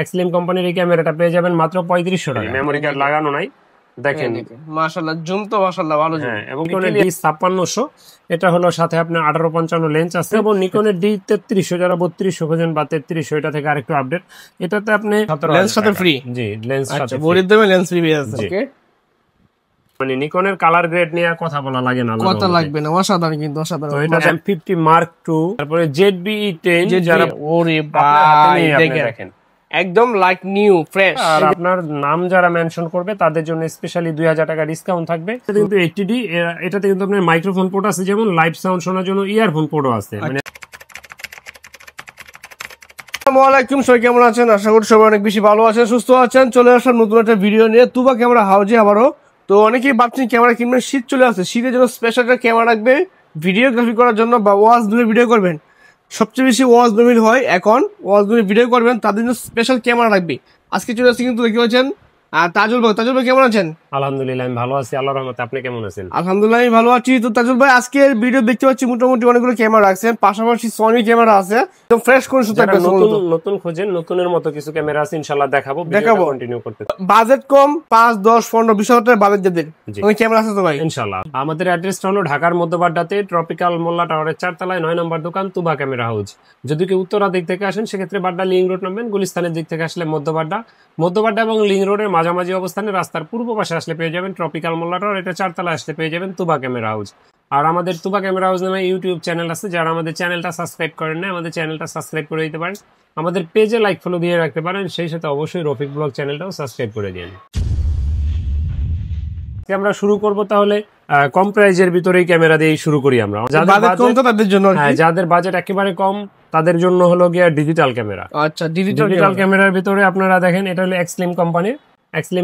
এক্সলিম কোম্পানির এই ক্যামেরাটা পেয়ে যাবেন মাত্র 3500 টাকা। মেমোরি কার্ড লাগানো নাই, দেখেন মাশাআল্লাহ জুম তো মাশাআল্লাহ ভালো জুম। হ্যাঁ, এবং নিকনের D5600 এটা হলো, সাথে আপনার 1855 লেন্স আছে, এবং নিকনের D3300 যারা 3200 খোঁজেন বা 3300 এটা থেকে আরেকটু আপডেট, এটাতে আপনি লেন্স সাথে ফ্রি। জি, লেন্স সাথে বডির দামে লেন্স ফ্রি পেয়ে যাচ্ছে। ওকে, মানে নিকনের কালার গ্রেড নিয়ে কথা বলা লাগে না, কথা লাগবে না, অসাধারণ কিন্তু অসাধারণ। তো এটা M50 Mark II, তারপরে ZBE10 যারা, ওরে ভাই দেখেন একদম লাইক নিউ ফ্রেশ। আর আপনার নাম যারা মেনশন করবে তাদের জন্য স্পেশালি 2000 টাকা ডিসকাউন্ট থাকবে। এটা কিন্তু 80D, এটাতে কিন্তু আপনার মাইক্রোফোন পোর্ট আছে, যেমন লাইভ সাউন্ড শোনার জন্য ইয়ারফোন পোর্টও আছে। মানে আসসালামু আলাইকুম, সবাই কেমন আছেন? আশা করি সবাই অনেক বেশি ভালো আছেন, সুস্থ আছেন। চলে আসলাম নতুন একটা ভিডিও নিয়ে তুবা ক্যামেরা হাউজে আবারও। তো অনেকেই ভাবছেন ক্যামেরা কিনবেন, শীত চলে আসছে, শীতের জন্য স্পেশাল একটা ক্যামেরা রাখবে ভিডিওগ্রাফি করার জন্য বা ওয়াজ ধরে ভিডিও করবেন। সবচেয়ে বেশি ওয়াজ ধরে হয় এখন, ওয়াজ ধরে ভিডিও করবেন, তাদের জন্য স্পেশাল ক্যামেরা রাখবে। আজকে চলে আসছে কিন্তু দেখতে পাচ্ছেন তাজুল ভাই। তাজুল ভাই কেমন আছেন? আলহামদুলিল্লাহ আমি ভালো আছি, আল্লাহর রহমতে। আপনি কেমন আছেন? আলহামদুলিল্লাহ আমি ভালো আছি। তো তাজুল ভাই আজকের ভিডিও দেখতে পাচ্ছি মোটামুটি অনেকগুলো ক্যামেরা রাখছেন, পাশাপাশি সনি ক্যামেরা আছে, একদম ফ্রেশ কন্ডিশন থাকবে। নতুন খোঁজেন, নতুনের মতো কিছু ক্যামেরা আছে, ইনশাআল্লাহ দেখাবো কন্টিনিউ করতে। বাজেট কম, 5, 10, 15, 20 হাজার টাকা বাজেট যাদের ওই ক্যামেরা আছে তো ভাই ইনশাআল্লাহ। আমাদের অ্যাড্রেসটা হলো ঢাকার মধ্যবাড্ডাতে ট্রপিক্যাল মোল্লা টাওয়ারের 4 তলায় 9 নম্বর দোকান তুবা ক্যামেরা হাউস। যদি কেউ উত্তরা দিক থেকে আসেন সেক্ষেত্রে বাড্ডা লিং রোড নামবেন, গুলিস্তানের দিক থেকে আসলে মধ্যবাড্ডা এবং লিং রোডের মাঝামাঝি অবস্থানে রাস্তার পূর্ব পাশে আসলে পেয়ে যাবেন ট্রপিক্যাল মোল্লা টাওয়ার, এটা 4 তলায় আসলে পেয়ে যাবেন তুবা ক্যামেরা হাউস। আর আমাদের তুবা ক্যামেরা হাউস নামে ইউটিউব চ্যানেল আছে, যারা আমাদের চ্যানেলটা সাবস্ক্রাইব করেন না আমাদের চ্যানেলটা সাবস্ক্রাইব করে দিতে পারেন, আমাদের পেজে লাইক ফলো দিয়ে রাখতে পারেন, সেই সাথে অবশ্যই রফিক ব্লগ চ্যানেলটাও সাবস্ক্রাইব করে দিন। আমরা শুরু করব তাহলে কম প্রাইজের ভিতরেই ক্যামেরা দিয়ে শুরু করি আমরা। যাদের বাজেট একেবারে কম তাদের জন্য হলো গিয়া ডিজিটাল ক্যামেরা। আচ্ছা, ডিজিটাল ক্যামেরার ভিতরে আপনারা দেখেন, এটা হলো এক্সলিম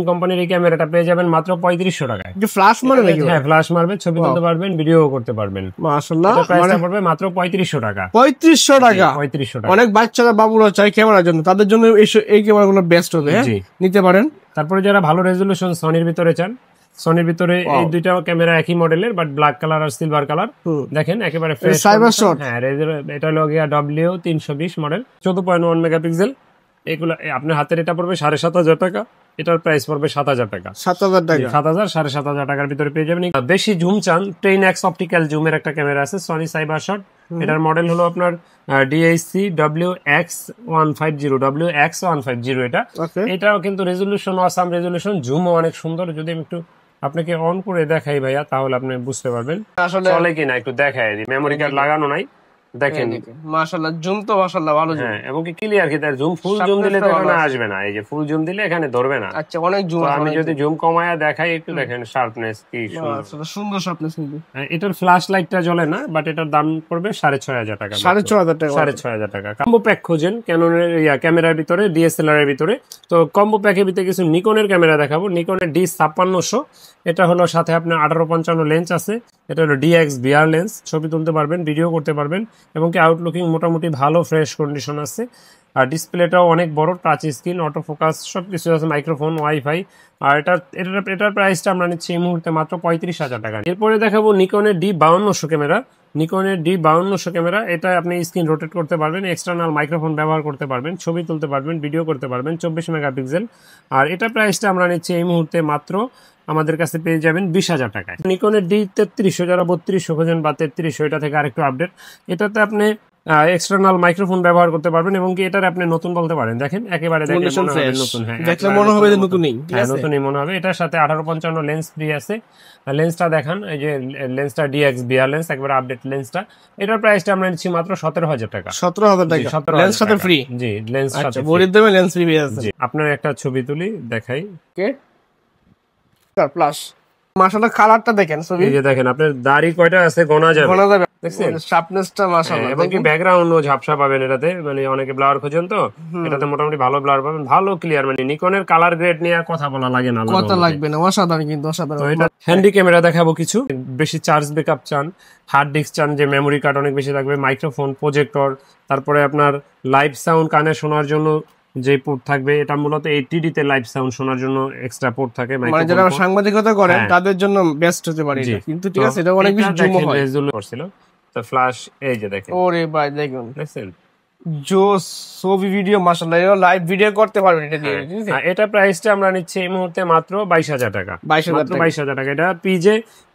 কোম্পানির এই ক্যামেরাটা পেয়ে যাবেন মাত্র 3500 টাকায়। ফ্ল্যাশ মারবে নাকি? হ্যাঁ, ফ্ল্যাশ মারবে, ছবি তুলতে পারবেন, ভিডিও করতে পারবেন। মাশাআল্লাহ, প্রাইসটা পড়বে মাত্র 3500 টাকা। 3500 টাকা। অনেক বাচ্চারা বাবুরা চাই ক্যামেরার জন্য, তাদের জন্য এই ক্যামেরাগুলো বেস্ট হবে, নিতে পারেন। তারপরে যারা ভালো রেজোলিউশন সনির ভিতরে চান, সনির ভিতরে এই দুইটা ক্যামেরা একই মডেলের, বাট ব্ল্যাক কালার আর সিলভার কালার। দেখেন একেবারে ফ্রেশ সাইবার শট। হ্যাঁ, এটা হলো গিয়া W320 মডেল, 14.1 মেগাপিক্সেল। এগুলো আপনার হাতের এটা পড়বে 7500 টাকা, এটার প্রাইস পড়বে 7000 টাকা। 7000 টাকা, 7000 7500 টাকার ভিতরে পেয়ে যাবেন। বেশি জুম চান, ট্রেন এক্স অপটিক্যাল জুমের একটা ক্যামেরা আছে, সনি সাইবার শট। এটার মডেল হলো আপনার DHC WX150 এটাও কিন্তু রেজলিউশন আসাম রেজলিউশন, জুমও অনেক সুন্দর। যদি আমি একটু আপনাকে অন করে দেখাই ভাইয়া, তাহলে আপনি বুঝতে পারবেন আসলে চলে কিনা। একটু দেখাই দিই, মেমোরি কার্ড লাগানো নাই, দেখেন মাশাআল্লাহ জুম তো মাশাআল্লাহ ভালো জুম। হ্যাঁ, এবং কি ক্লিয়ার কি তার জুম, ফুল জুম দিলে তো এখানে আসবে না, এই যে ফুল জুম দিলে এখানে ধরবে না। আচ্ছা, অনেক জুম। আমি যদি জুম কমায়া দেখাই একটু, দেখেন শার্পনেস কি সুন্দর শার্পনেস কিন্তু। এটার ফ্ল্যাশ লাইটটা জ্বলে না, বাট এটার দাম পড়বে 6500 টাকা। 6500 টাকা। কম্বো প্যাক খোঁজেন ক্যাননের ক্যামেরার ভিতরে, DSLR এর ভিতরে, তো কম্বো প্যাকের ভিতরে কিছু নিকনের ক্যামেরা দেখাবো। নিকনের D5600 এটা হলো, সাথে আপনার 1855 লেন্স আছে, এটা হলো DXBR লেন্স, ছবি তুলতে পারবেন, ভিডিও করতে পারবেন, এবং কি আউটলুকিং মোটামুটি ভালো ফ্রেশ কন্ডিশন আছে। আর ডিসপ্লেটাও অনেক বড়, টাচ স্ক্রিন, অটো ফোকাস সবকিছু আছে, মাইক্রোফোন, ওয়াইফাই। আর এটার প্রাইসটা আমরা নিচ্ছি এই মুহূর্তে মাত্র 35,000 টাকা। এরপরে দেখাবো নিকনের D5200 ক্যামেরা। নিকনের D5200 ক্যামেরা, এটা আপনি স্ক্রিন রোটেট করতে পারবেন, এক্সটার্নাল মাইক্রোফোন ব্যবহার করতে পারবেন, ছবি তুলতে পারবেন, ভিডিও করতে পারবেন, 24 মেগাপিক্সেল। আর এটা প্রাইসটা আমরা নিচ্ছি এই মুহূর্তে মাত্র আমাদের কাছে পেয়ে যাবেন 20,000 টাকায়। নিকনের D3300 যারা 3200 খোঁজেন বা 3300 এটা থেকে আরেকটু আপডেট, এটাতে আপনি এক্সটার্নাল মাইক্রোফোন ব্যবহার করতে পারবেন, এবং কি এটার আপনি নতুন বলতে পারেন। দেখেন একেবারে নতুন, হ্যাঁ দেখলে মনে হবে যে নতুনই, নতুনই মনে হবে। এটার সাথে 1855 লেন্স ফ্রি আছে। লেন্সটা দেখান, এই যে লেন্সটা DXBR লেন্স, একবারে আপডেট লেন্সটা। এটার প্রাইসটা আমরা নিচ্ছি মাত্র 17000 টাকা। 17000 টাকা, লেন্স সাথে ফ্রি। জি, লেন্স সাথে বডির দামে লেন্স ফ্রি আছে। আপনার একটা ছবি তুলি দেখাই। ওকে, প্লাস মাশাআল্লাহ কালারটা দেখেন, ছবি এই যে দেখেন আপনার দাড়ি কয়টা আছে গোনা যাবে, দেখছেন শার্পনেসটা মাশাআল্লাহ। এবং কি ব্যাকগ্রাউন্ডও ঝাপসা পাবেন এটাতে, মানে অনেকে ব্লার খোঁজেন, তো এটাতে মোটামুটি ভালো ব্লার পাবেন, ভালো ক্লিয়ার। মানে নিকনের কালার গ্রেড নিয়ে কথা বলা লাগে না, কথা লাগবে না, অসাধারণ কিন্তু অসাধারণ। তো এটা হ্যান্ডি ক্যামেরা দেখাবো কিছু। বেশি চার্জ ব্যাকআপ চান, হার্ড ডিস্ক চান, যে মেমোরি কার্ড অনেক বেশি লাগবে, মাইক্রোফোন, প্রজেক্টর, তারপরে আপনার লাইভ সাউন্ড কানে শোনার জন্য যে পোর্ট থাকবে, এটা মূলত 80D তে লাইভ সাউন্ড শোনার জন্য এক্সট্রা পোর্ট থাকে। মানে যারা সাংবাদিকতা করে তাদের জন্য বেস্ট হতে পারে এটা, কিন্তু ঠিক আছে এটা অনেক বেশি জুম হয়। তো ফ্ল্যাশ এই যে দেখেন, ওরে ভাই দেখুন, দেখছেন জোস ছবি ভিডিও মাশাআল্লাহ লাইভ ভিডিও করতে পারবেন এটা দিয়ে। এটা প্রাইসটা আমরা নিচ্ছি এই মুহূর্তে মাত্র 22,000 টাকা। 22,000 টাকা। এটা PJ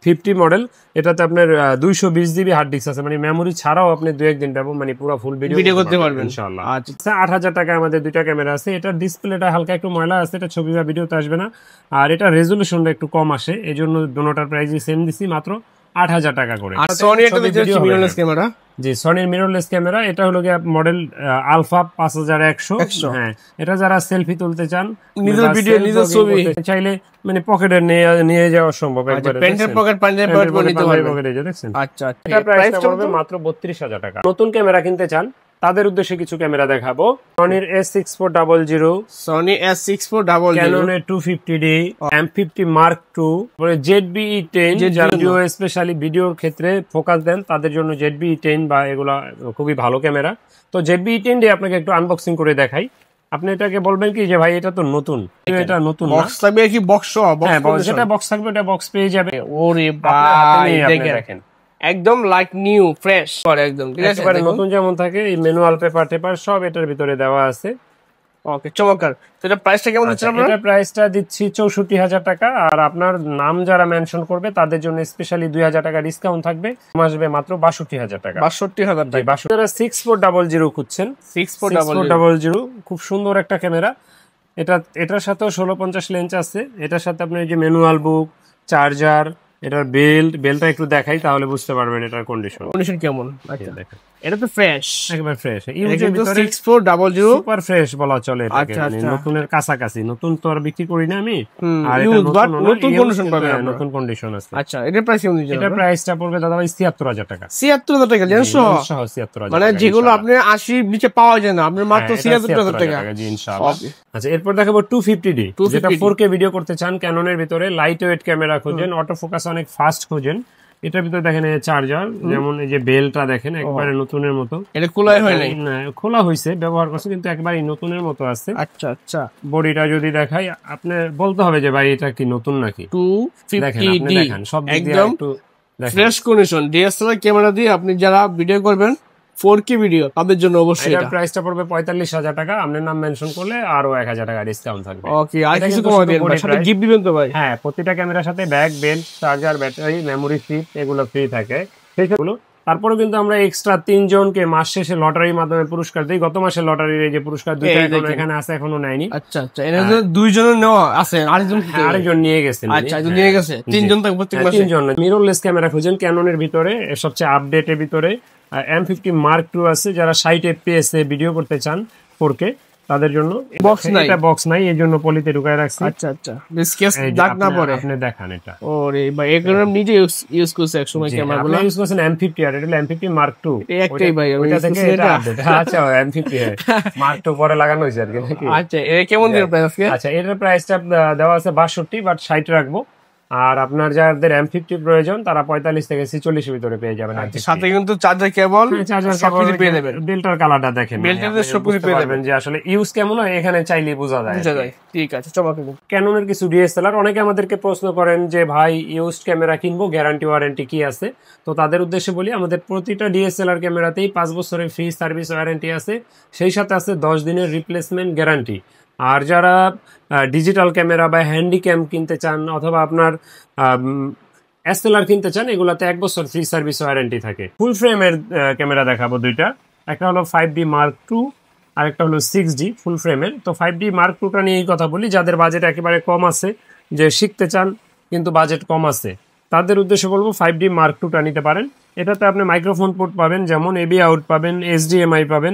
50 মডেল। এটাতে আপনার 220 জিবি হার্ড ডিস্ক আছে, মানে মেমোরি ছাড়াও আপনি 2-1 দিন পাবেন, মানে পুরো ফুল ভিডিও করতে পারবেন ইনশাআল্লাহ। আচ্ছা 8,000 টাকায় আমাদের দুইটা ক্যামেরা আছে। এটা ডিসপ্লেটা হালকা একটু ময়লা আছে, এটা ছবি বা ভিডিওতে আসবে না, আর এটা রেজোলিউশনটা একটু কম আসে, এজন্য দুটোটার প্রাইসই সেম দিছি মাত্র 8,000 টাকা করে। আর সনি এটা হচ্ছে মিররলেস ক্যামেরা। জি, সনির মিররলেস ক্যামেরা। এটা হলো গিয়ে মডেল আলফা 5100। হ্যাঁ, এটা যারা সেলফি তুলতে চান, নিজের ভিডিও নিজের ছবি চাইলে মানে পকেটে নিয়ে যাওয়া সম্ভব একবারে। প্যান্টের পকেট পাঞ্জাবি পকেট করে নিতে পারবেন। পকেটে যে দেখছেন। আচ্ছা আচ্ছা, এটা প্রাইসটা পড়বে মাত্র 32,000 টাকা। নতুন ক্যামেরা কিনতে চান তাদের উদ্দেশ্যে কিছু ক্যামেরা দেখাবো। সনির S6400, Sony S6400, ক্যাননের 250D, M50 Mark II, ZBE10, video specially ভিডিওর ক্ষেত্রে ফোকাস দেন তাদের জন্য ZBE10 বা এগুলা খুবই ভালো ক্যামেরা। তো ZBE10 দিয়ে আপনাকে একটু আনবক্সিং করে দেখাই। আপনি এটাকে বলবেন কি যে ভাই এটা তো নতুন, এটা নতুন বক্স থাকবে কি বক্স যেটা বক্স থাকবে এটা বক্স পেয়ে যাবে। ওরে ভাই দেখেন একদম লাইক নিউ ফ্রেশ করে একদম, ঠিক আছে, একেবারে নতুন যেমন থাকে। এই ম্যানুয়াল পেপার সব এটার ভিতরে দেওয়া আছে। ওকে, চমৎকার। তো এটা প্রাইসটা কেমন দিচ্ছেন আপনারা? এটা প্রাইসটা দিচ্ছি 64,000 টাকা, আর আপনার নাম যারা মেনশন করবে তাদের জন্য স্পেশালি 2,000 টাকা ডিসকাউন্ট থাকবে, আসবে মাত্র 62,000 টাকা। 62,000 টাকা। যারা 6400 খুঁজছেন, 6400 খুব সুন্দর একটা ক্যামেরা। এটার সাথেও 1650 লেন্স আছে। এটার সাথে আপনার এই যে ম্যানুয়াল বুক, চার্জার, এটার বেলটা একটু দেখাই তাহলে বুঝতে পারবেন এটার কন্ডিশন কেমন। আচ্ছা দেখেন, এটা তো ফ্রেশ, একেবারে ফ্রেশ। ইউজের ভিতরে 6400 সুপার ফ্রেশ বলা চলে এটাকে, নতুনের কাছাকাছি। নতুন তো আর বিক্রি করি না আমি, আর এটা নতুন কন্ডিশন পাবেন, নতুন কন্ডিশন আছে। আচ্ছা, এটার প্রাইস কেমন দিচ্ছেন? এটা প্রাইসটা পড়বে দাদা ভাই 76,000 টাকা। 76,000 টাকা লেন্স সহ 76,000, মানে যেগুলো আপনি 80 নিচে পাওয়া যায় না, আপনি মাত্র 76,000 টাকা। জি ইনশাআল্লাহ। আচ্ছা, এরপর দেখাবো 250D, যেটা 4K ভিডিও করতে চান, ক্যাননের ভিতরে লাইট ওয়েট ক্যামেরা খোঁজেন, অটো ফোকাস অনেক ফাস্ট খোঁজেন। এটার ভিতরে দেখেন চার্জার, যেমন এই যে বেলটা দেখেন একবারে নতুনের মতো। এটা খোলাই হয় নাই? না, খোলা হয়েছে, ব্যবহার করছে, কিন্তু একবারে নতুনের মতো আছে। আচ্ছা আচ্ছা। বডিটা যদি দেখাই, আপনি বলতে হবে যে ভাই এটা কি নতুন নাকি। 250D দেখেন সব দিক দিয়ে একদম একটু ফ্রেশ কন্ডিশন। DSLR ক্যামেরা দিয়ে আপনি যারা ভিডিও করবেন 4K ভিডিও, তাদের জন্য অবশ্যই এটা প্রাইসটা পড়বে 45,000 টাকা। আপনার নাম মেনশন করলে আরো 1,000 টাকা ডিসকাউন্ট থাকবে। ওকে, আর কিছু কমাই দিবেন, সাথে গিফট দিবেন তো ভাই? হ্যাঁ, প্রতিটা ক্যামেরার সাথে bag, belt, charger, battery, memory chip এগুলো ফ্রি থাকে। সেইগুলো তারপরে কিন্তু আমরা এক্সট্রা 3 জনকে মাস শেষে লটারির মাধ্যমে পুরস্কার দিই। গত মাসের লটারির এই যে পুরস্কার দুইটা এখানে আছে, এখনো নেয়নি। আচ্ছা আচ্ছা, এর 2 জনের নেওয়া আছে, আরেকজন নিয়ে গেছেন। আচ্ছা, নিয়ে গেছে 3 জন থাকবে প্রত্যেক মাসে। 3 জন। মিররলেস ক্যামেরা খুঁজেন ক্যাননের ভিতরে, সবচেয়ে আপডেটের ভিতরে M50 Mark II আছে। যারা 60 FPS এ ভিডিও করতে চান 4K, তাদের জন্য বক্স নাই, এটা বক্স নাই, এর জন্য পলিতে ঢুকায় রাখছি। আচ্ছা আচ্ছা, স্কেচ দাগ না পড়ে। আপনি দেখান এটা। ওরে ভাই, এগুলো নিজে ইউজ করছে এক সময় ক্যামেরাগুলো। আপনি ইউজ করছেন M50, আর এটা হলো M50 Mark II। একটাই ভাই, ওইটা থেকে এটা আপডেট। আচ্ছা, M50 Mark II পরে লাগানো হয়েছে আর কি নাকি? আচ্ছা, এর কেমন দিন প্রাইস আজকে? আচ্ছা, এটার প্রাইসটা দেওয়া আছে 62, বাট 60 রাখবো। আর আপনার যাদের M50 প্রয়োজন তারা 45 থেকে 46 এর ভিতরে পেয়ে যাবেন। সাথে কিন্তু চার্জার কেবল, সবকিছু পেয়ে যাবেন। বেল্টার কালারটা দেখেন, বেল্টারে সবকিছু পেয়ে যাবেন, যে আসলে ইউজ কেমন হয় এখানে চাইলেই বোঝা যায়। ঠিক আছে, চমৎকার। ক্যাননের কিছু DSLR অনেকে আমাদেরকে প্রশ্ন করেন যে ভাই ইউজড ক্যামেরা কিনবো, গ্যারান্টি ওয়ারেন্টি কি আছে? তো তাদের উদ্দেশ্যে বলি, আমাদের প্রতিটা DSLR ক্যামেরাতেই 5 বছরের ফ্রি সার্ভিস ওয়ারেন্টি আছে, সেই সাথে আছে 10 দিনের রিপ্লেসমেন্ট গ্যারান্টি। আর যারা ডিজিটাল ক্যামেরা বা হ্যান্ডিক্যাম কিনতে চান, অথবা আপনার SLR কিনতে চান, এগুলাতে 1 বছর ফ্রি সার্ভিস ওয়ারেন্টি থাকে। ফুল ফ্রেমের ক্যামেরা দেখাবো দুইটা, একটা হলো 5D Mark II, আর একটা হলো 6D ফুল ফ্রেমের। তো 5D Mark II নিয়েই কথা বলি, যাদের বাজেট একেবারে কম আছে, যে শিখতে চান কিন্তু বাজেট কম আছে, তাদের উদ্দেশ্যে বলবো 5D Mark II নিতে পারেন। এটাতে আপনি মাইক্রোফোন পোর্ট পাবেন, যেমন AV আউট পাবেন, HDMI পাবেন,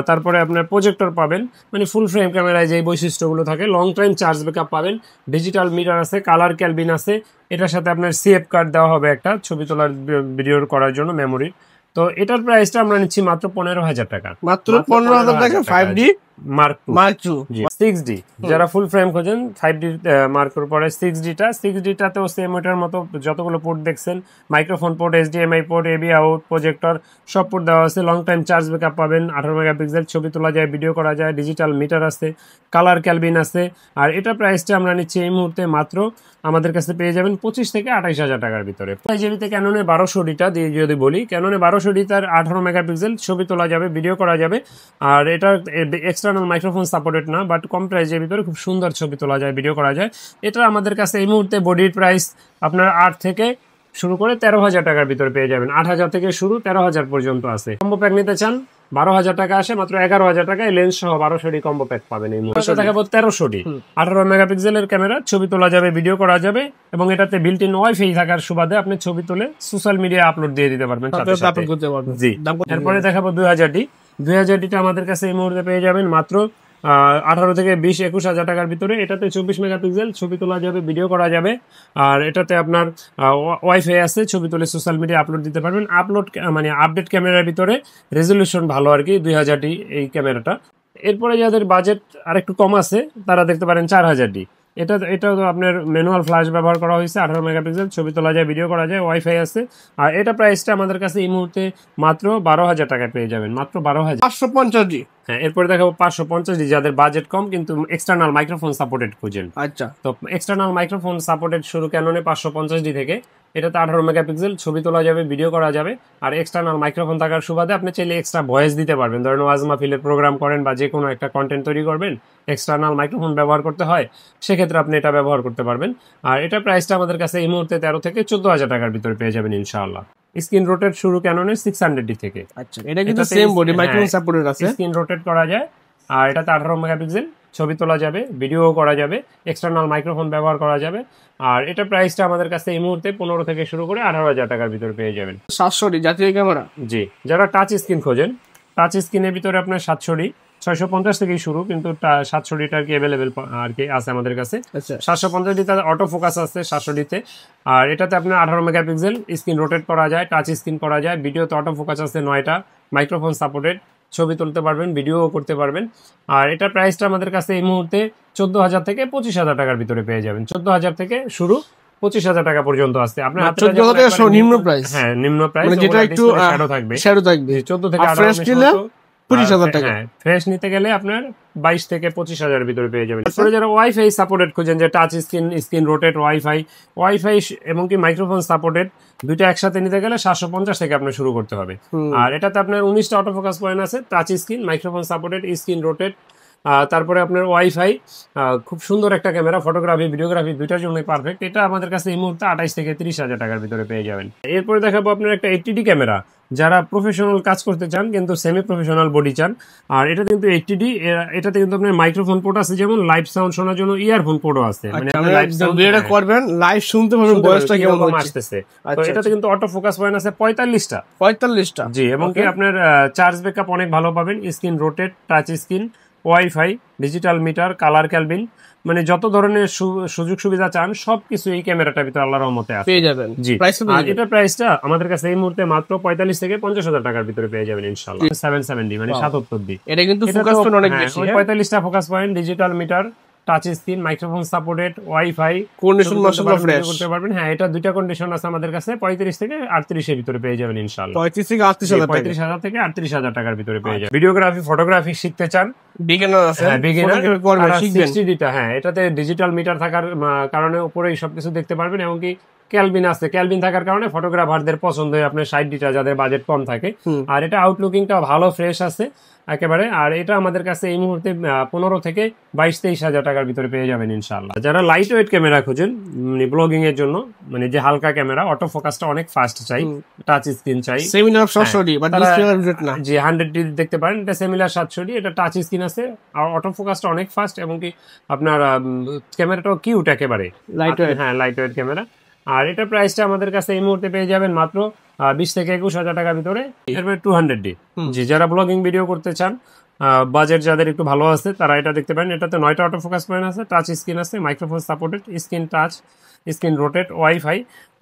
তারপরে আপনার প্রজেক্টর পাবেন, মানে ফুল ফ্রেম ক্যামেরায় যে বৈশিষ্ট্যগুলো থাকে। লং টাইম চার্জ ব্যাকআপ পাবেন, ডিজিটাল মিটার আছে, কালার ক্যালবিন আছে। এটার সাথে আপনার CF কার্ড দেওয়া হবে একটা, ছবি তোলার ভিডিও করার জন্য মেমোরি। তো এটার প্রাইসটা আমরা নিচ্ছি মাত্র 15,000 টাকা। মাত্র 15,000 টাকা 5D মার্ক 2 6D যারা ফুল ফ্রেম খোঁজেন 5D মার্কের পরে 6Dটাতেও সেম ওটার মতো যতগুলো পোর্ট দেখছেন, microphone port, HDMI port, AV out, projector সব পোর্ট দেওয়া আছে। লং টাইম চার্জ ব্যাকআপ পাবেন, 18 মেগাপিক্সেল, ছবি তোলা যায়, ভিডিও করা যায়, ডিজিটাল মিটার আছে, কালার ক্যালভিন আছে। আর এটা প্রাইসটা আমরা নিচ্ছি এই মুহূর্তে মাত্র আমাদের কাছে পেয়ে যাবেন 25 থেকে 28,000 টাকার ভিতরে। 5GB ক্যাননের 1200Dটা দিয়ে যদি বলি, ক্যাননের 1200D তার 18 মেগাপিক্সেল, ছবি তোলা যাবে, ভিডিও করা যাবে। আর এটা এক্সটার্নাল মাইক্রোফোন সাপোর্টেড না, বাট কম প্রাইসের ভিতরে খুব সুন্দর ছবি তোলা যায়, ভিডিও করা যায়। এটা আমাদের কাছে এই মুহূর্তে বডির প্রাইস আপনার 8 থেকে শুরু করে 13,000 টাকার ভিতরে পেয়ে যাবেন। 8,000 থেকে শুরু, 13,000 পর্যন্ত আছে। কম্বো প্যাক নিতে চান 12,000 টাকা আসে, মাত্র 11,000 টাকায় লেন্স সহ 1200D কম্বো প্যাক পাবেন। এই মুহূর্তে দেখাবো 1300D 18 মেগাপিক্সেলের ক্যামেরা, ছবি তোলা যাবে, ভিডিও করা যাবে এবং এটাতে বিল্ট ইন ওয়াইফাই থাকার সুবাদে আপনি ছবি তুলে সোশ্যাল মিডিয়া আপলোড দিয়ে দিতে পারবেন। জি, এরপরে দেখাবো 2000D টা আমাদের কাছে এই মুহূর্তে পেয়ে যাবেন মাত্র 18 থেকে 20-21,000 টাকার ভিতরে। এটাতে 24 মেগাপিক্সেল, ছবি তোলা যাবে, ভিডিও করা যাবে। আর এটাতে আপনার ওয়াইফাই আছে, ছবি তুলে সোশ্যাল মিডিয়া আপলোড দিতে পারবেন। মানে আপডেট ক্যামেরার ভিতরে রেজলিউশন ভালো আর কি 2000D এই ক্যামেরাটা। এরপরে যাদের বাজেট আরেকটু কম আছে তারা দেখতে পারেন 4000D। এটা আপনার ম্যানুয়াল ফ্ল্যাশ ব্যবহার করা হয়েছে, 18 মেগাপিক্সেল, ছবি তোলা যায়, ভিডিও করা যায়, ওয়াইফাই আছে। আর এটা প্রাইসটা আমাদের কাছে এই মুহূর্তে মাত্র 12,000 টাকায় পেয়ে যাবেন, মাত্র 12,000। 550D। হ্যাঁ, এরপরে দেখাবো 550D যাদের বাজেট কম কিন্তু এক্সটার্নাল মাইক্রোফোন সাপোর্টেড খুঁজেন। আচ্ছা, তো এক্সটার্নাল মাইক্রোফোন সাপোর্টেড শুরু ক্যাননে 550D থেকে। এটাতে 18 মেগাপিক্সেল, ছবি তোলা যাবে, ভিডিও করা যাবে। আর এক্সটার্নাল মাইক্রোফোন থাকার সুবাদে আপনি চাইলে এক্সট্রা ভয়েস দিতে পারবেন। ধরেন ওয়াজ মাহফিলের প্রোগ্রাম করেন বা যে কোনো একটা কন্টেন্ট তৈরি করবেন, এক্সটার্নাল মাইক্রোফোন ব্যবহার করতে হয়, সেক্ষেত্রে আপনি এটা ব্যবহার করতে পারবেন। আর এটা প্রাইসটা আমাদের কাছে এই মুহূর্তে 13 থেকে 14,000 টাকার ভিতরে পেয়ে যাবেন ইনশাআল্লাহ। স্ক্রিন রোটেট শুরু ক্যাননের 600D থেকে। আচ্ছা, এটা কিন্তু সেম বডি মাইক্রোফোন সাপোর্টেড আছে, স্ক্রিন রোটেট করা যায়। আর এটাতে 18 মেগাপিক্সেল, ছবি তোলা যাবে, ভিডিও করা যাবে, এক্সটার্নাল মাইক্রোফোন ব্যবহার করা যাবে। আর এটা প্রাইসটা আমাদের কাছে এই মুহূর্তে 15 থেকে শুরু করে 18,000 টাকার ভিতরে পেয়ে যাবেন। 700D জাতীয় ক্যামেরা। জি, যারা টাচ স্ক্রিন খোঁজেন, টাচ স্ক্রিনের ভিতরে আপনার 700D 650 থেকেই শুরু, কিন্তু 700Dটা আর কি অ্যাভেলেবেল আর কি আছে আমাদের কাছে। 750D তাতে অটো ফোকাস আছে 700Dতে। আর এটাতে আপনার 18 মেগাপিক্সেল, স্ক্রিন রোটেট করা যায়, টাচ স্ক্রিন করা যায়, ভিডিওতে অটো ফোকাস আছে 9টা, মাইক্রোফোন সাপোর্টেড, ছবি তুলতে পারবেন, ভিডিও করতে পারবেন। আর এটা প্রাইসটা আমাদের কাছে এই মুহূর্তে 14,000 থেকে 25,000 টাকার ভিতরে পেয়ে যাবেন। 14,000 থেকে শুরু, 25,000 টাকা পর্যন্ত আছে আপনার। 14,000 নিম্ন প্রাইস। হ্যাঁ, নিম্ন প্রাইস, যেটা একটু শ্যাডো থাকবে। 14 থেকে 25,000 টাকা। হ্যাঁ, ফ্রেশ নিতে গেলে আপনার 22 থেকে 25,000 এর ভিতরে পেয়ে যাবেন। তারপরে যারা ওয়াইফাই সাপোর্টেড খুঁজেন, যে টাচ স্ক্রিন রোটেট, ওয়াইফাই এবং কি মাইক্রোফোন সাপোর্টেড, দুইটা একসাথে নিতে গেলে 750 থেকে আপনার শুরু করতে হবে। আর এটাতে আপনার 19টা অটো ফোকাস পয়েন্ট আছে, touch screen, microphone supported, screen rotate, তারপরে আপনার ওয়াইফাই, খুব সুন্দর একটা ক্যামেরা, ফটোগ্রাফি, ভিডিওগ্রাফি দুইটার জন্যই পারফেক্ট। এটা আমাদের কাছে এই মুহূর্তে 28 থেকে 30,000 টাকার ভিতরে পেয়ে যাবেন। এরপরে দেখাবো আপনার একটা 80D ক্যামেরা, যারা প্রফেশনাল কাজ করতে চান কিন্তু সেমি প্রফেশনাল বডি চান। আর এটা কিন্তু 80D, এটাতে কিন্তু আপনার মাইক্রোফোন পোর্ট আছে, যেমন লাইভ সাউন্ড শোনার জন্য ইয়ারফোন পোর্টও আছে, মানে ভিডিওটা করবেন লাইভ শুনতে পারবেন ভয়েসটা কেমন আসতেছে। তো এটাতে কিন্তু অটো ফোকাস পয়েন্ট আছে 45টা। জি, এবং কি আপনার চার্জ ব্যাকআপ অনেক ভালো পাবেন, screen rotate, touch screen, wifi, digital meter, colour kelvin, মানে যত ধরনের সুযোগ সুবিধা চান সবকিছু এই ক্যামেরাটার ভিতরে আল্লাহর রহমতে আছে, পেয়ে যাবেন। জি, আর এটা প্রাইসটা আমাদের কাছে এই মুহূর্তে মাত্র 45 থেকে 50,000 টাকার ভিতরে পেয়ে যাবেন ইনশাআল্লাহ। 770 মানে 77D। এটা কিন্তু ফোকাস পয়েন্ট অনেক বেশি, 45টা focus point, digital meter, touch screen, microphone supported, wifi, condition মাশাআল্লাহ ফ্রেশ করতে পারবেন। হ্যাঁ, এটা দুইটা কন্ডিশন আছে আমাদের কাছে, 35 থেকে 38 এর ভিতরে পেয়ে যাবেন ইনশাআল্লাহ। 35 থেকে 38,000 টাকা, 35,000 থেকে 38,000 টাকার ভিতরে পেয়ে যাবেন। ভিডিওগ্রাফি, ফটোগ্রাফি শিখতে চান, বিগিনার আছে, হ্যাঁ বিগিনার করবেন, শিখবেন। 60Dটা, হ্যাঁ, এটাতে ডিজিটাল মিটার থাকার কারণে উপরেই সবকিছু দেখতে পারবেন, এবং কি ক্যালভিন আছে, ক্যালভিন থাকার কারণে ফটোগ্রাফারদের পছন্দ হয় আপনার 60Dটা, যাদের বাজেট কম থাকে। আর এটা আউটলুকিংটা ভালো ফ্রেশ আছে একেবারে। আর এটা আমাদের কাছে এই মুহূর্তে 15 থেকে 22-23,000 টাকার ভিতরে পেয়ে যাবেন ইনশাআল্লাহ। যারা লাইট ওয়েট ক্যামেরা খুঁজেন মানে ব্লগিং এর জন্য, মানে যে হালকা ক্যামেরা, অটো ফোকাসটা অনেক ফাস্ট চাই, টাচ স্ক্রিন চাই, সেমিনার 700D বা ডিসপ্লে রেট না, জি 100D দেখতে পারেন, এটা সিমিলার 700D, এটা টাচ স্ক্রিন আছে, আর অটো ফোকাসটা অনেক ফাস্ট, এবং কি আপনার ক্যামেরাটাও কিউট একেবারে, লাইট ওয়েট। হ্যাঁ, লাইট ওয়েট ক্যামেরা। আর এটা প্রাইসটা আমাদের কাছে এই মুহূর্তে পেয়ে যাবেন মাত্র 20 থেকে 21,000 টাকার ভিতরে। এরপরে 200D, জি, যারা ব্লগিং ভিডিও করতে চান, বাজেট যাদের একটু ভালো আছে তারা এটা দেখতে পারেন। এটাতে 9টা অটো ফোকাস পয়েন্ট আছে, টাচ স্ক্রিন আছে, microphone supported, screen touch, screen rotate wifi.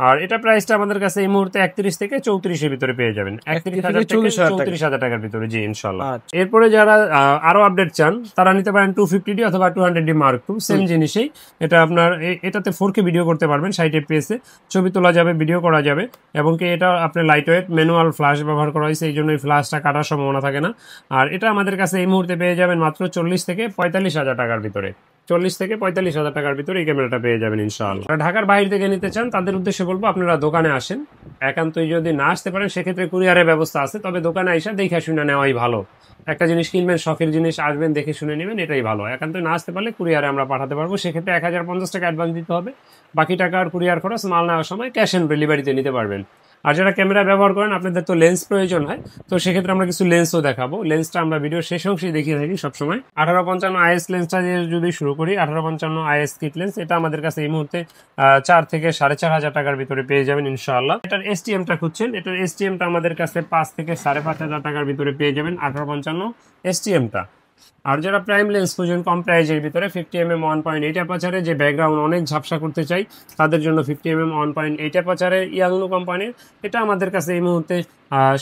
আর এটা প্রাইসটা আমাদের কাছে এই মুহূর্তে 31 থেকে 34 এর ভিতরে পেয়ে যাবেন, 31,000 থেকে 34,000 টাকার ভিতরে। জি ইনশাআল্লাহ। এরপরে যারা আরো আপডেট চান তারা নিতে পারেন 250D অথবা 200D Mark II, সেম জিনিসই। এটা আপনার এটাতে 4K ভিডিও করতে পারবেন, 60 FPS এ ছবি তোলা যাবে, ভিডিও করা যাবে, এবং কি এটা আপনার লাইট ওয়েট ম্যানুয়াল ফ্ল্যাশ ব্যবহার করা হয়েছে, এই জন্য এই ফ্ল্যাশটা কাটার সম্ভাবনা থাকে না। আর এটা আমাদের কাছে এই মুহূর্তে পেয়ে যাবেন মাত্র 40 থেকে 45,000 টাকার ভিতরে, 40 থেকে 45,000 টাকার ভিতরে এই ক্যামেরাটা পেয়ে যাবেন ইনশাআল্লাহ। ঢাকার বাইরে থেকে নিতে চান তাদের উদ্দেশ্যে বলবো আপনারা দোকানে আসেন। একান্তই যদি না আসতে পারেন সেক্ষেত্রে কুরিয়ারের ব্যবস্থা আছে, তবে দোকানে আইসা দেখে শুনে নেওয়াই ভালো। একটা জিনিস কিনবেন, শখের জিনিস, আসবেন দেখে শুনে নেবেন, এটাই ভালো। একান্তই না আসতে পারলে কুরিয়ারে আমরা পাঠাতে পারবো, সেক্ষেত্রে 1050 টাকা অ্যাডভান্স দিতে হবে, বাকি টাকা আর কুরিয়ার খরচ মাল নেওয়ার সময় ক্যাশ অন ডেলিভারিতে নিতে পারবেন। আর যারা ক্যামেরা ব্যবহার করেন আপনাদের তো লেন্স প্রয়োজন হয়, তো সেক্ষেত্রে আমরা কিছু লেন্সও দেখাবো। লেন্সটা আমরা ভিডিওর শেষ অংশেই দেখিয়ে থাকি সবসময়। 1855 IS লেন্সটা দিয়ে যদি শুরু করি, 1855 IS কিট লেন্স, এটা আমাদের কাছে এই মুহূর্তে 4 থেকে 4,500 টাকার ভিতরে পেয়ে যাবেন ইনশাআল্লাহ। এটার STM-টা খুঁজছেন, এটার STM-টা আমাদের কাছে 5 থেকে 5,500 টাকার ভিতরে পেয়ে যাবেন 1855 STM-টা। আর যারা প্রাইম লেন্স খুঁজেন কম প্রাইজের ভিতরে 50mm 1.8 অ্যাপাচারে, যে ব্যাকগ্রাউন্ড অনেক ঝাপসা করতে চাই তাদের জন্য 50mm 1.8 অ্যাপাচারে ইয়াংনু কোম্পানির, এটা আমাদের কাছে এই মুহূর্তে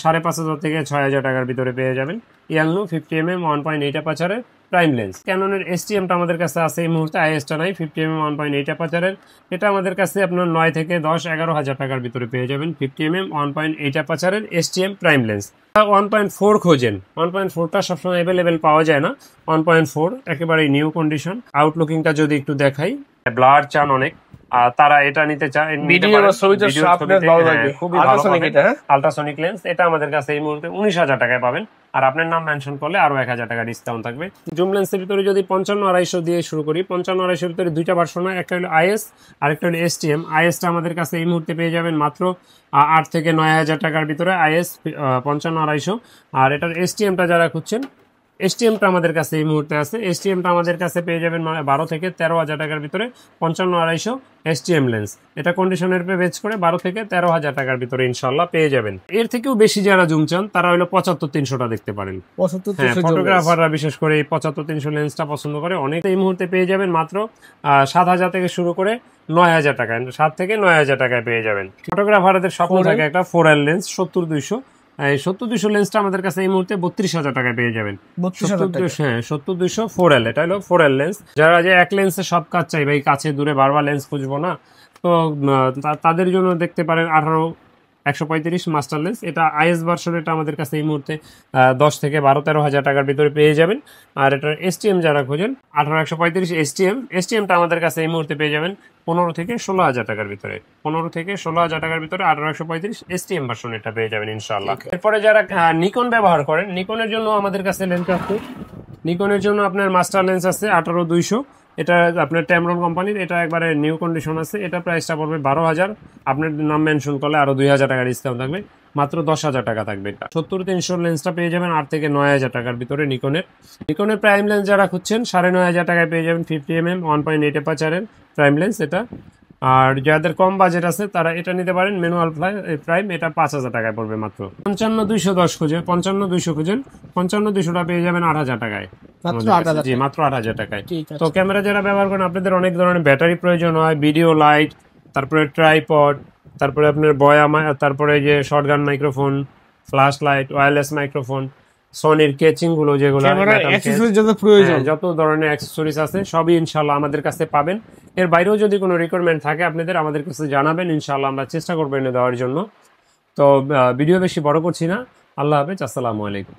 5,500 থেকে 6,000 টাকার ভিতরে পেয়ে যাবেন ইয়াংনু 50mm 1.8 অ্যাপাচারে প্রাইম লেন্স। ক্যাননের STM-টা আমাদের কাছে আছে এই মুহূর্তে, IS-টা নাই, 50mm 1.8 অ্যাপাচারের। এটা আমাদের কাছে আপনার 9 থেকে 10-11,000 টাকার ভিতরে পেয়ে যাবেন 50mm 1.8 অ্যাপাচারের STM প্রাইম লেন্স। 1.4 খোঁজেন, 1.4টা সবসময় অ্যাভেলেবেল পাওয়া যায় না, 1.4 একেবারে নিউ কন্ডিশন। আউটলুকিংটা যদি একটু দেখাই, ব্লার চান অনেক, তারা এটা নিতে চায়, আল্ট্রাসনিক লেন্স। এটা আমাদের কাছে এই মুহূর্তে 19,000 টাকায় পাবেন, আর আপনার নাম মেনশন করলে আরো 1,000 টাকা ডিসকাউন্ট থাকবে। জুম লেন্সের ভিতরে যদি 55-250 দিয়ে শুরু করি, 55-250 ভিতরে দুইটা ভার্সন হয়, একটা হলো IS আর একটা হলো STM। IS-টা আমাদের কাছে এই মুহূর্তে পেয়ে যাবেন মাত্র 8 থেকে 9,000 টাকার ভিতরে IS 55-250। আর এটার STM-টা যারা খুঁজছেন, STM-টা আমাদের কাছে এই মুহূর্তে আছে, STM-টা আমাদের কাছে পেয়ে যাবেন 12 থেকে 13,000 টাকার ভিতরে 55-250 STM লেন্স। এটা কন্ডিশনের উপরে বেচ করে 12 থেকে 13,000 টাকার ভিতরে ইনশাআল্লাহ পেয়ে যাবেন। এর থেকেও বেশি যারা জুম চান তারা হলো 75-300টা দেখতে পারেন। ফটোগ্রাফাররা বিশেষ করে এই 75-300 লেন্সটা পছন্দ করে অনেক। এই মুহূর্তে পেয়ে যাবেন মাত্র 7,000 থেকে শুরু করে 9,000 টাকায়, 7 থেকে 9,000 টাকায় পেয়ে যাবেন। ফটোগ্রাফারদের স্বপ্ন থাকে একটা 4L লেন্স 70-200, এই 70-200 লেন্সটা আমাদের কাছে এই মুহূর্তে 32,000 টাকায় পেয়ে যাবেন। 70-200 4L, এটা হলো 4L লেন্স। যারা যে এক লেন্সে সব কাজ চাই, ভাই কাছে দূরে বারবার লেন্স খুঁজবো না, তো তাদের জন্য দেখতে পারেন 18-135 মাস্টার লেন্স। এটা IS ভার্সন, এটা আমাদের কাছে এই মুহূর্তে 10 থেকে 12-13,000 টাকার ভিতরে পেয়ে যাবেন। আর এটার STM যারা খোঁজেন 18-135 STM-টা আমাদের কাছে এই মুহূর্তে পেয়ে যাবেন 15 থেকে 16,000 টাকার ভিতরে, 15 থেকে 16,000 টাকার ভিতরে 18-135 STM ভার্সন এটা পেয়ে যাবেন ইনশাআল্লাহ। এরপরে যারা নিকন ব্যবহার করেন, নিকনের জন্য আমাদের কাছে লেন্স আছে। নিকনের জন্য আপনার মাস্টার লেন্স আছে 18-200, এটা আপনার ট্যামরন কোম্পানির, এটা একবারে নিউ কন্ডিশন আছে। এটা প্রাইসটা পড়বে 12,000, আপনার নাম মেনশন করলে আরো 2,000 টাকা ডিসকাউন্ট থাকবে, মাত্র 10,000 টাকা থাকবে। এটা 70-300 লেন্সটা পেয়ে যাবেন 8 থেকে 9,000 টাকার ভিতরে নিকনের প্রাইম লেন্স যারা খুঁজছেন 9,500 টাকায় পেয়ে যাবেন 50mm 1.8 অ্যাপাচারের প্রাইম লেন্স এটা। আর যাদের কম বাজেট আছে তারা এটা নিতে পারেন ম্যানুয়াল প্রাইম, এটা 5,000 টাকায় পড়বে মাত্র। 55-210 খুঁজে 55-200 খুঁজেন, 55-200টা পেয়ে যাবেন 8,000 টাকায়, জি মাত্র 8,000 টাকায়। তো ক্যামেরা যারা ব্যবহার করেন আপনাদের অনেক ধরনের ব্যাটারি প্রয়োজন হয়, ভিডিও লাইট, তারপরে ট্রাইপড, তারপরে আপনার বয়াম, তারপরে যে shotgun microphone, flash light, wireless microphone, সনির কেচিং গুলো, যেগুলো যত ধরনের অ্যাক্সেসরিজ আছে সবই ইনশাআল্লাহ আমাদের কাছে পাবেন। এর বাইরেও যদি কোনো রিকোয়ারমেন্ট থাকে আপনাদের আমাদের কাছে জানাবেন, ইনশাআল্লাহ আমরা চেষ্টা করবো এনে দেওয়ার জন্য। তো ভিডিও বেশি বড় করছি না, আল্লাহ হাফেজ, আসসালামু আলাইকুম।